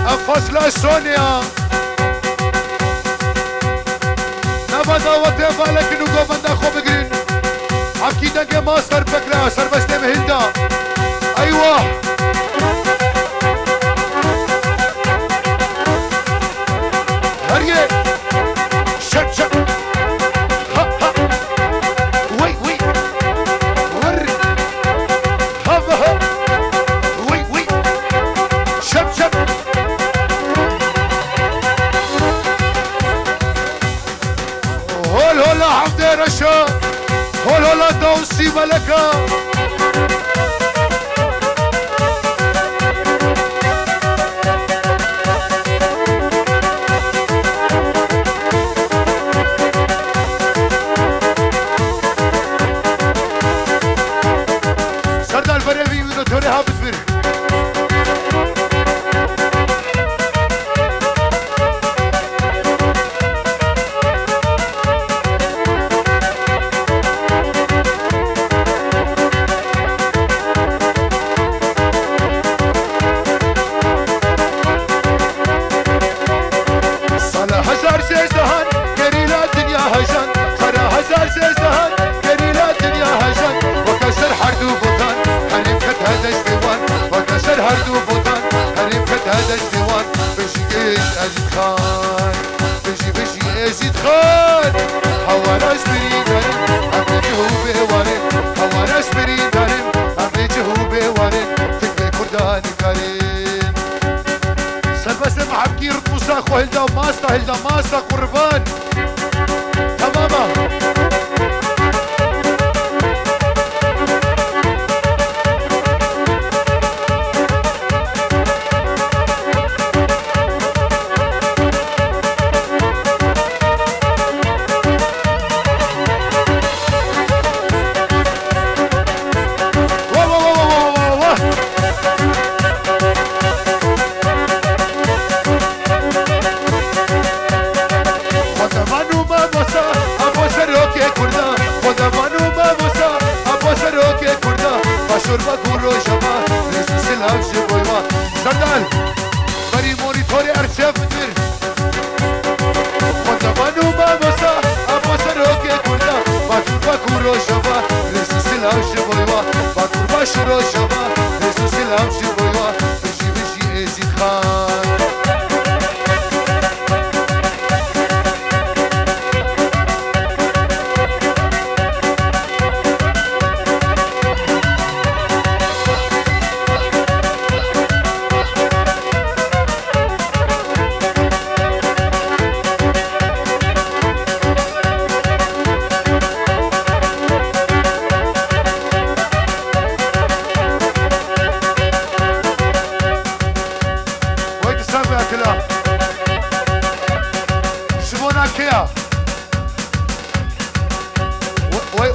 فصل سونيا نبدا وتفا لكن وقومنا خو بقرين عبكي دنقي ماستر بكلا سر بس مهندا ايوه هريه شك شك ها ها وي وي وري هذا ها وي وي شك شك هول هولا حمد رشا هول هولا دوسي ملكا سردار بريوي ودكتوري حافظ بير هردو بوتان هريم كت هذا الديوان بشي ازيد خان بشي ازيد خان هواراش بري دارم امريكي هو بهوارين هواراش بري دارم امريكي هو بهوارين فكرة كردان كارين سلبس محبكي رطوسا خو هلدا ماستا قربان تماما شربة كورو شبا رسو سلام شبويوا سردال بري موريتوري ارشف مدير خدمانو ما مسا ابو سروكي كوردا باتوربا كورو شبا رسو سلام شبويوا باتوربا شرو شبا رسو سلام شبويوا بشي ازيد خان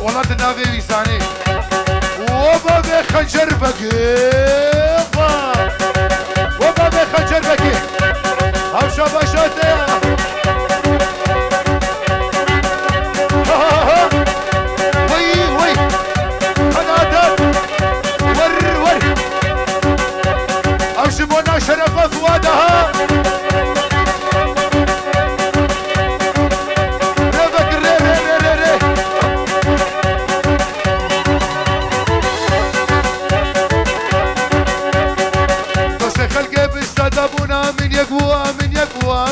والله تنافي بيساني وبا بخنجر بقيبا وبا بخنجر بقي هم شباشاتي وي قناتك ور هم شبونا شرفة فوادها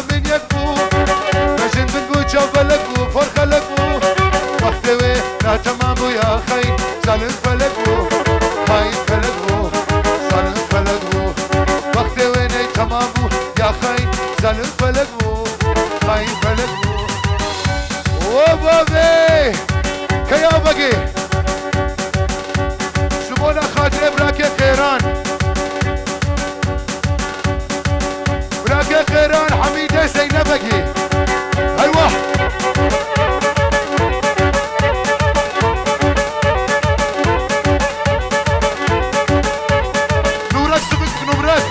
من يكبو مجن بنقو جبلكو فرخلكو وقتوي لا تمامو يا خاين زالن فلكو خاين فلكو زالن فلكو وقتوي ني تمامو يا خاين زالن فلكو خاين فلكو وبابي كيا بقي شمونا خاطر براكي خيران براكي خيران حميدة زينبكي ايوه نورك سبك نمرك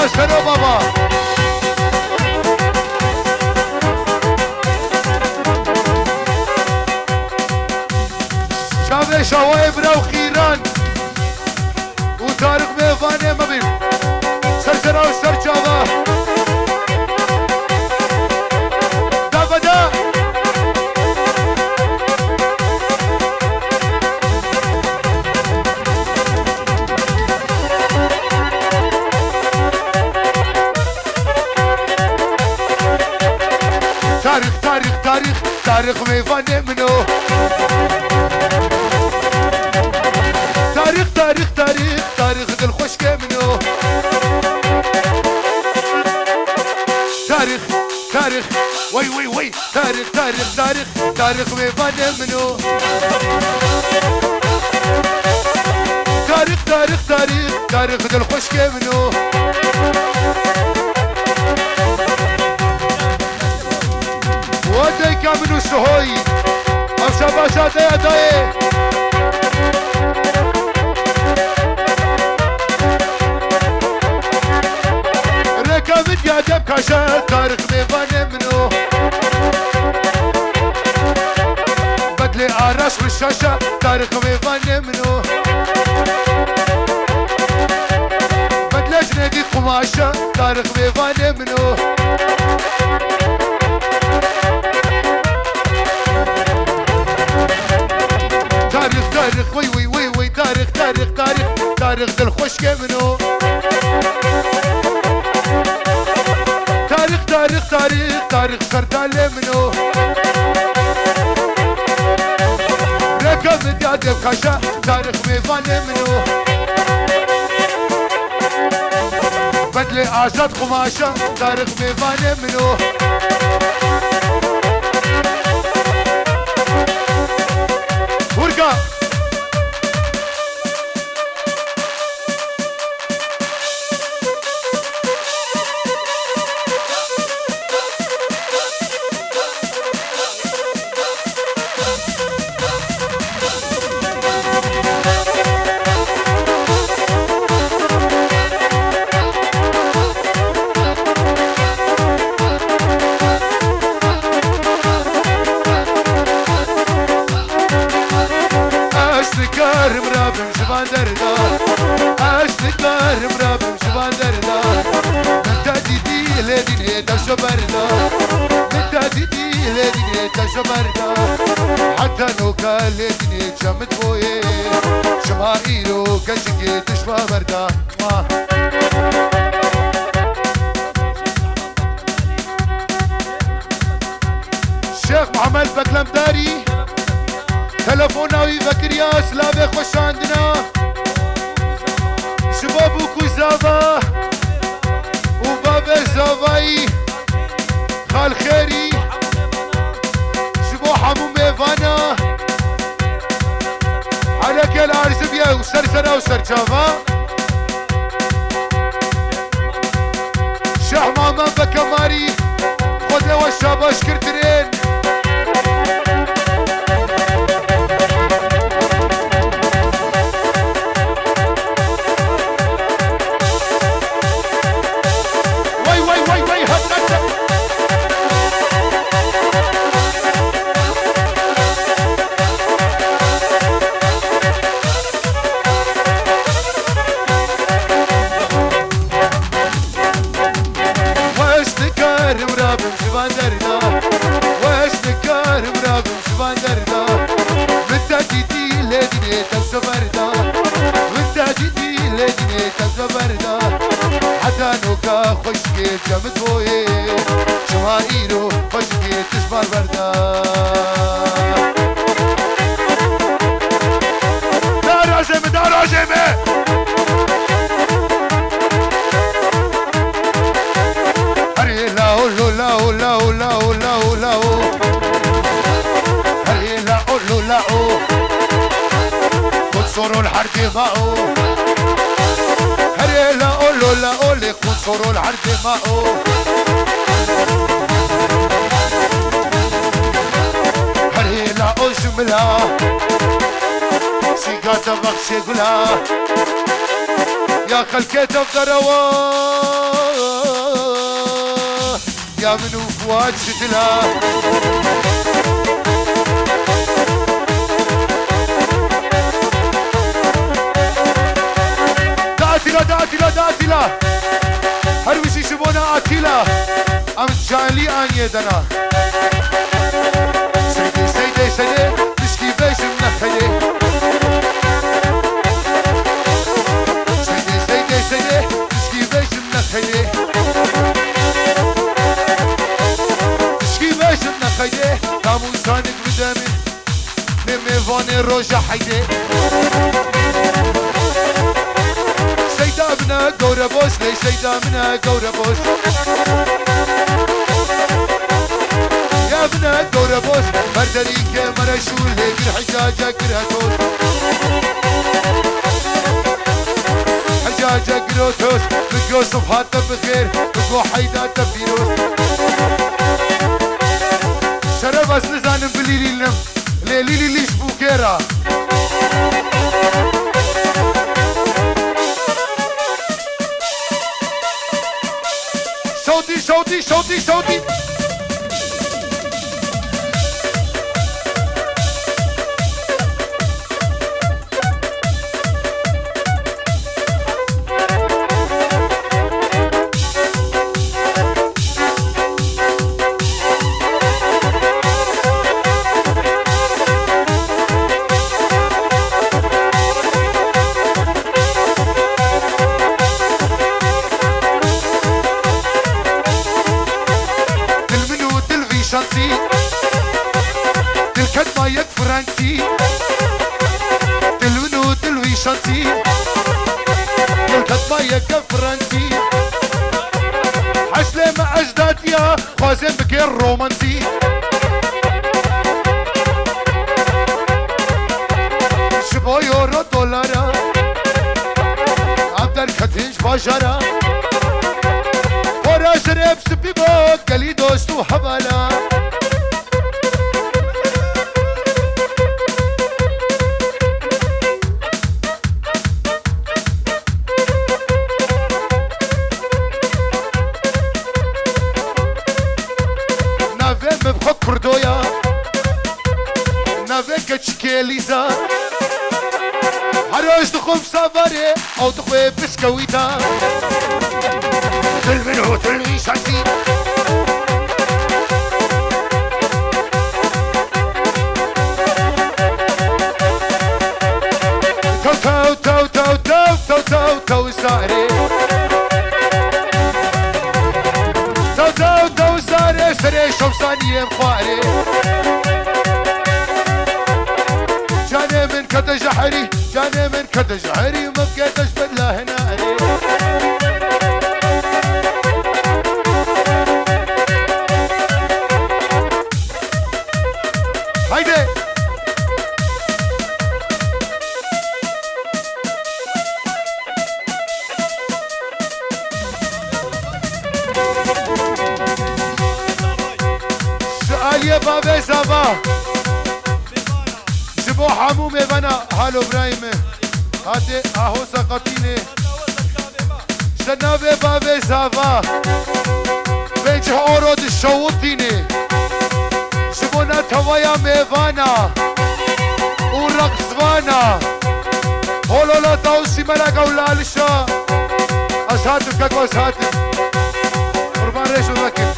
سنو بابا شاوه شاوه براو خیران و تارق میوانه مبیم سر سرا و سر چاوه دا بدا تاريخ تاريخ تاريخ تاريخ ميفاني منو تاريخ تاريخ تاريخ تاريخ دل خوشكي منو تاريخ تاريخ وي وي وي تاريخ تاريخ تاريخ تاريخ ميفاني منو تاريخ تاريخ تاريخ تاريخ دل خوشكي منو ودي كامنو سهوي او شباشا دايا دايا ريكا مديا دب كاشا تاريخ ميفاني منو بدلي عراس بالشاشة تاريخ ميفاني منو بدلي جنيدي قماشة تاريخ ميفاني منو تاريخ وي وي وي وي تاريخ تاريخ تاريخ تاريخ دل خوشكي منو تاريخ تاريخ تاريخ تاريخ سردالي منو ريكا مديادي بخاشا تاريخ ميفاني منو بدلي آزاد قماشا تاريخ ميفاني منو ورقا حتى لو كالتني جمد بويه شمائيرو كشكي تشبه بردا شيخ محمد بكلم داري تلفوناوي بكريا سلافي خوش عندنا شباب وكوزافا وبابا زافاي خال خيري حمو ميفانا عليك يا العرس بيا وسرسرة وسرجافا شيخ ماما بكماري خذ له والشابة شكرترين وي وي وي وي هدنا خوشكي جمد بوي شمائيرو خوشكي تشبار بردا دار عزمي دار عزمي هري لاو لاو لاو لاو لاو لاو هري لاو لاو كنصروا الحرب معه هري لاو لاو كنصروا الحرب معه هري لاو جملة سيقاتا بخشي قلا يا خلكي تفضروا يا منو فؤاد شتلا داتلا هر وشي شبونا آتلا ام جانلي آنيه دنا سيدي تشكي بيشم نخلي سيدي تشكي بيشم نخلي تشكي بيشم نخلي كامو سانك بدمي نميفاني روجا حيدي سيدا منا قورة بوس لي سيدا منا قورة بوس يا منا قورة بوس مردريك مرشول هيك الحجاجة كرهتوس حجاجة كرهتوس بقو صبحات بخير بقو حيدا تفيروس شرب أصل زانم بليلي لنم ليلي ليش بوكيرا صوتي خوازم بگیر رومانسی شبا یورو دلارا هم در کتنج باجارا پورا شرب سپی با گلی دوست و حوالا كردويا نافيك تشكيليزا هروش تخوم سافاري او تخوي بسكويتا تلمنو تلوي شانسي تو ساري تو ساري سري شمسانية مخواري جاني من كده جحري جاني من كده جحري وما بقيتش بدله هناري هيدي سؤالي بابي زابا جبو حمو ميبانا هالو برايم هاتي اهو سقطيني شنابي بابي زابا بيجه اورود الشوطيني جبونا توايا ميبانا ورقصوانا هولو لا توسي ملك اولالشا اسهاتف كاكو اسهاتف قربان ريشو ذكر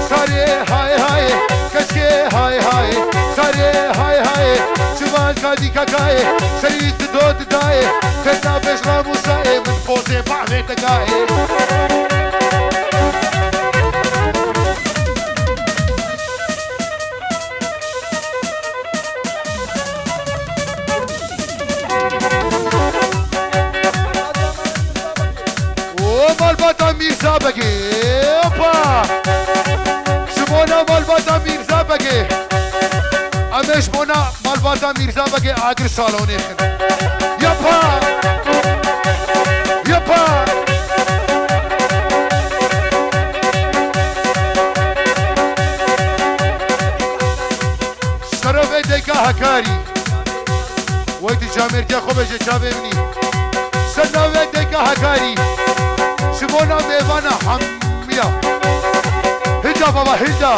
ساري هاي هاي كشكي هاي هاي ساري هاي هاي شوان كادي كاكاي سريت دود داي كنا بيش راموساي من فوزي بعمي تقاي ومالباتا ميرزا بقي اوبا شبونا مالباتا ميرزا بقي امش بونا مالباتا ميرزا بقي اگر سالوني يابا يابا شرف ايديك هكاري وقت جامير كي خوبه جي چاوه مني سناوه دکا هکاری شبونا دیوانا حمیا هجا بابا هجا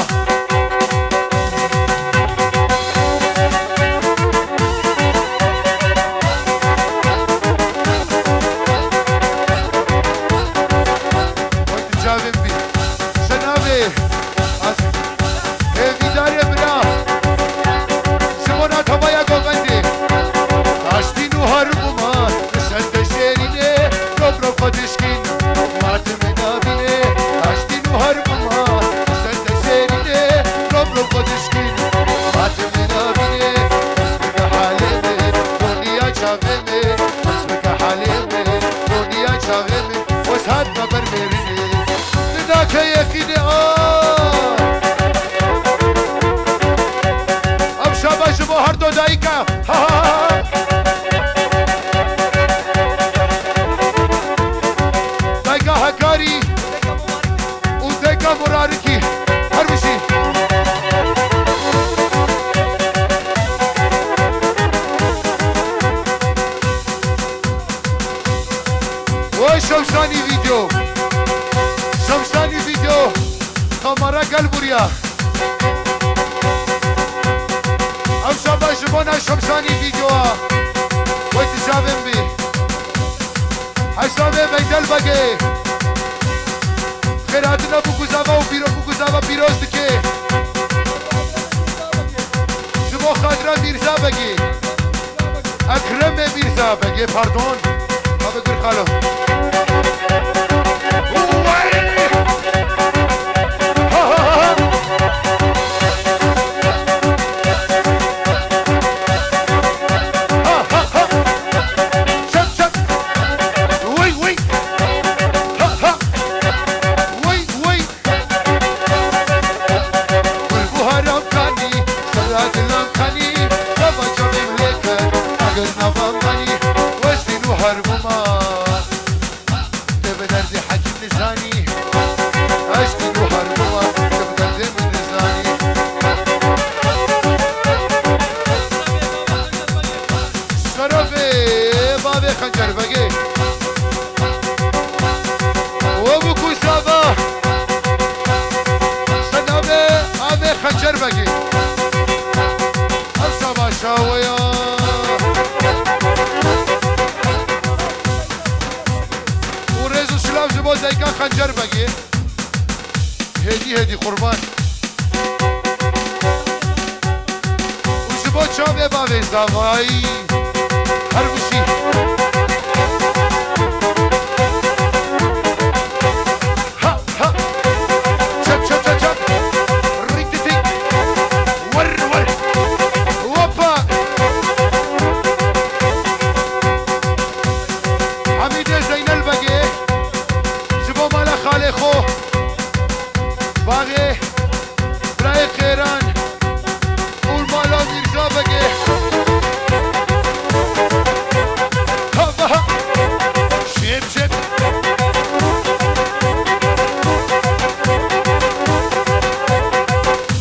شمسانی ویدیو کامارا گل بوریا ام شبا شبونا شمسانی ویدیو وقتی شابم بی حسابه بیدل بگه خیراتنا بگوزاوا و پیروز دکه شبا خاطره میرزا بگه اکرم میرزا بگه پاردون ما بگر خالو خنجر بگی هدی قربان و شبا چاوه باوه زاوایی هر بشی ها ها چپ چپ چپ چپ ریک تی تیک ور ور وپا حمید زینل بگی خاله خو باغه برای خیران اول مالا میرزا بگه شیب شیب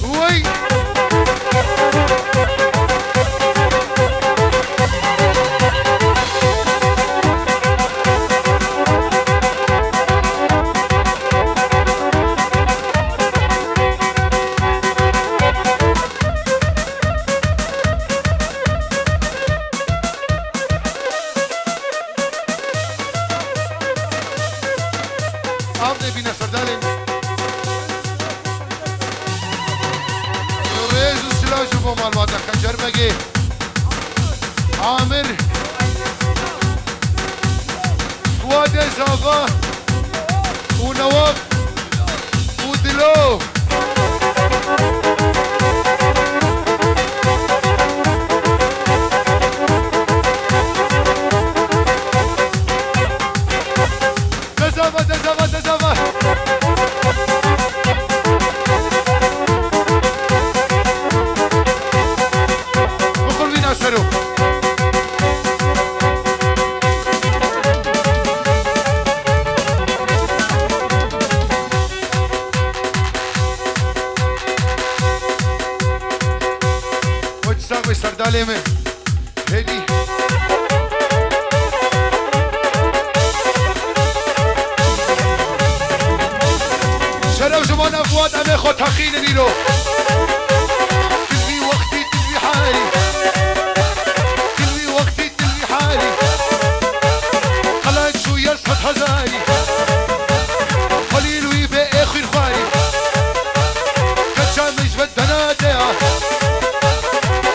وی عامر فؤاد زاغا ونواف ودلو دزافا بخل بينا سرو سردالي من هدي زمان فؤاد أمي خو تخين نيرو تلوي وقتي تلوي حالي تلوي وقتي تلوي حالي خلاك شو يصفت هزاري قليل ويبقى اخي الخالي كتشان مش بدنا ديا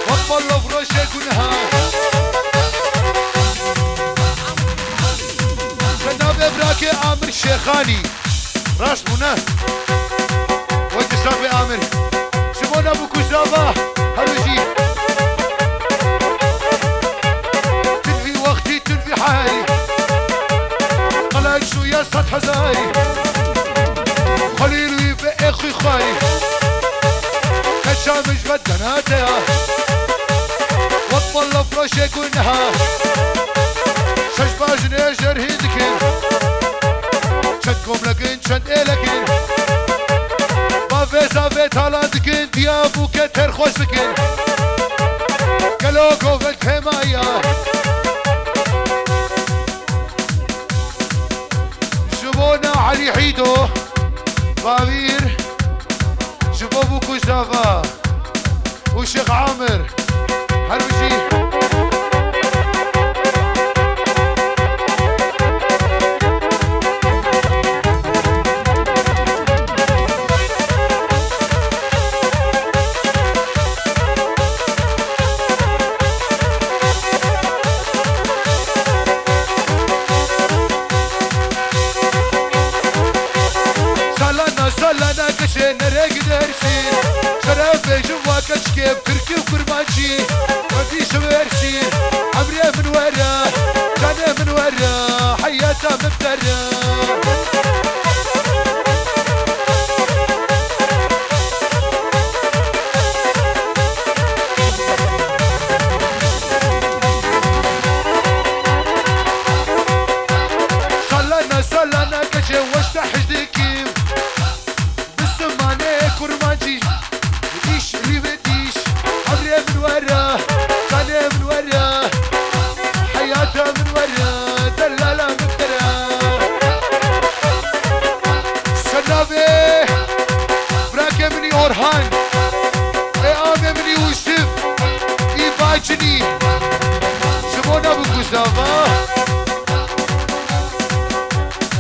والله بروشك ونهار جناب براكي عامر الشيخاني راس منى وانت صافي عامر سمونا ابو كوزافا هلوجي تلفي وقتي تلفي حالي قلق شوية سطح زاري خليل ويبقى اخي خالي كتشا مش بدنا تيا والله بروشك ونهار شش باجني جرهيدكين شدكم لكن شد إلكين بافي زافي تالاندكين ديابو كتر خوش بكين كلوكو في الحماية شبونا علي حيدو بابير شبو ابو كوزافا وشيخ عامر هلوجي سالانا كشين نريق درسين شرف جوا كشكيب تركي وكرمانشي مفيش مرسين عمري من ورا كان من ورا حياته مبترا سالانا كشين واشتح جديكيم كرمانجي بديش اللي بديش عمري من ورا كان من ورا حياته من ورا دلالة مبترا سنابي براكي مني أورهان إيامي مني يوسف إيباجني شبونا بكوزافا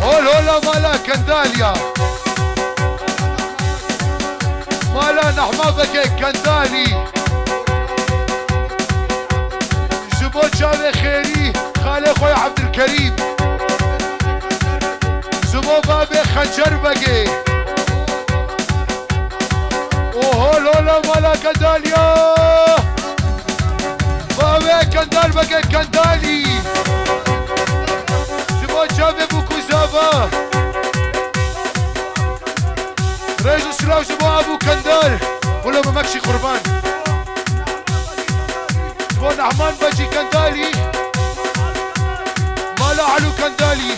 هولا مالا كنداليا مالا نحمدك كندالي جبو شاوي خيري خالي خوي عبد الكريم جبو بابي خنجر بقي اوهو لولا مالا كنداليا بابي كندال بقي كندالي جبو شاوي بوكوزافا رجل سلاو جبو ابو كندال ولا ما ماكشي قربان جبو نعمان بجي كندالي مالا علو كندالي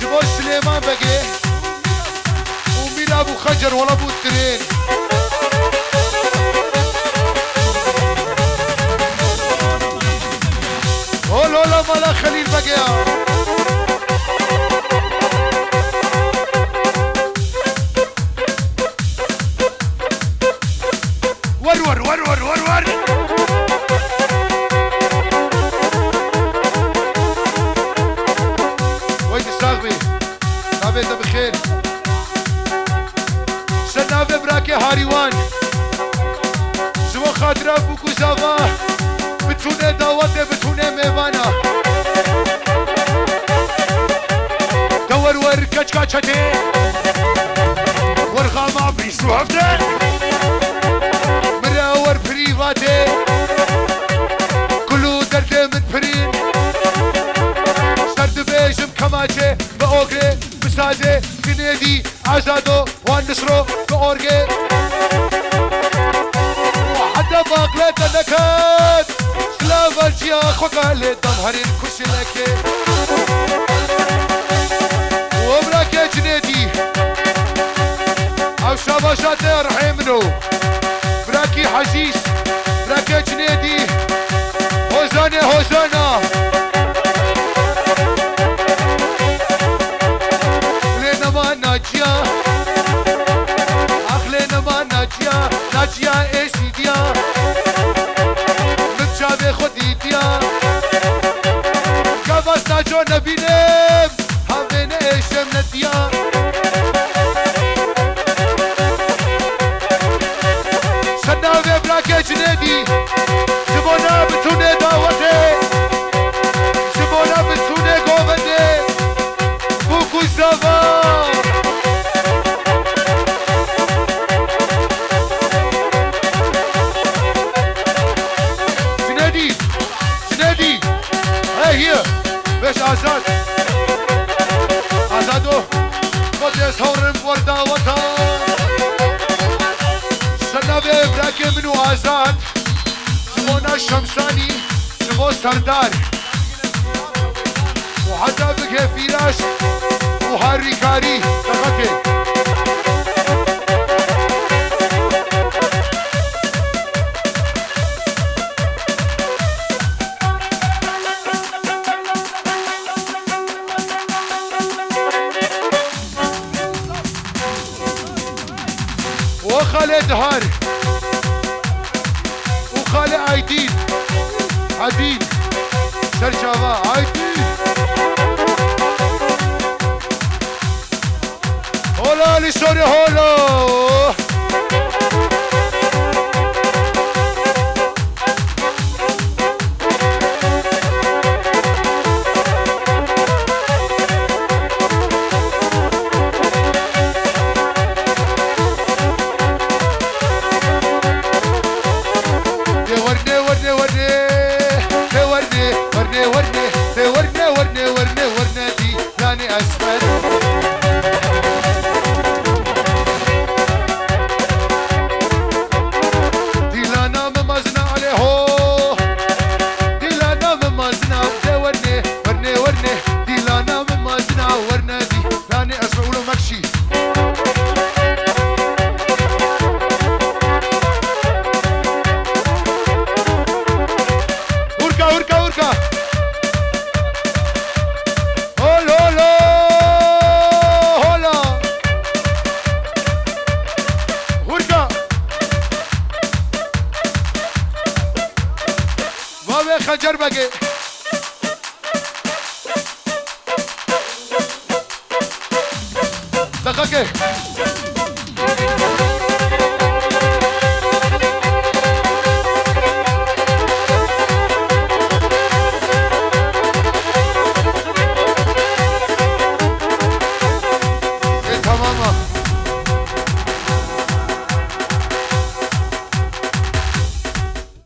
جبو سليمان بقي ومين ابو خجر ولا ابو الترين هولا مالا خليل بقي ور ويد الصاغبي نابيته بخير سنابي براكي هاريوان شو خاطر ابو كوزافا بتونه دعوته بتونه ميوانا دور كچكاچتي ورغاما بيسو هفته مراور بريفاتي كلو درد من برين سرد بيجم كماچه بأوغري بسازه كنيدي عزادو وان نصرو بأورغي وحتى باقلت نكات سلاف الجيا خوكالي دمهرين كرسي لكي وبراكي جنيدي او شاباشاتي رحيمنو براكي حزيز براكي جنيدي هوزانا لينا ما اسیا ایسی دیا من چاوه خودی دیا گواز ناجو نبینم همه نشم ندیا سناوه براکه جندی جبونا بتونه دعوته جبونا بتونه گوونده بوکو زوا جندی هي باش آزاد آزادو خود يسهورن وردا وطن سنوه براكي منو آزاد جبونا الشمساني جبو سردار وحتى بقى فراش وهاري كاري تغطي وخالد هار وخالد عيدين عدين سرشافا عيدين هولا لسوري هولا خنجر بقى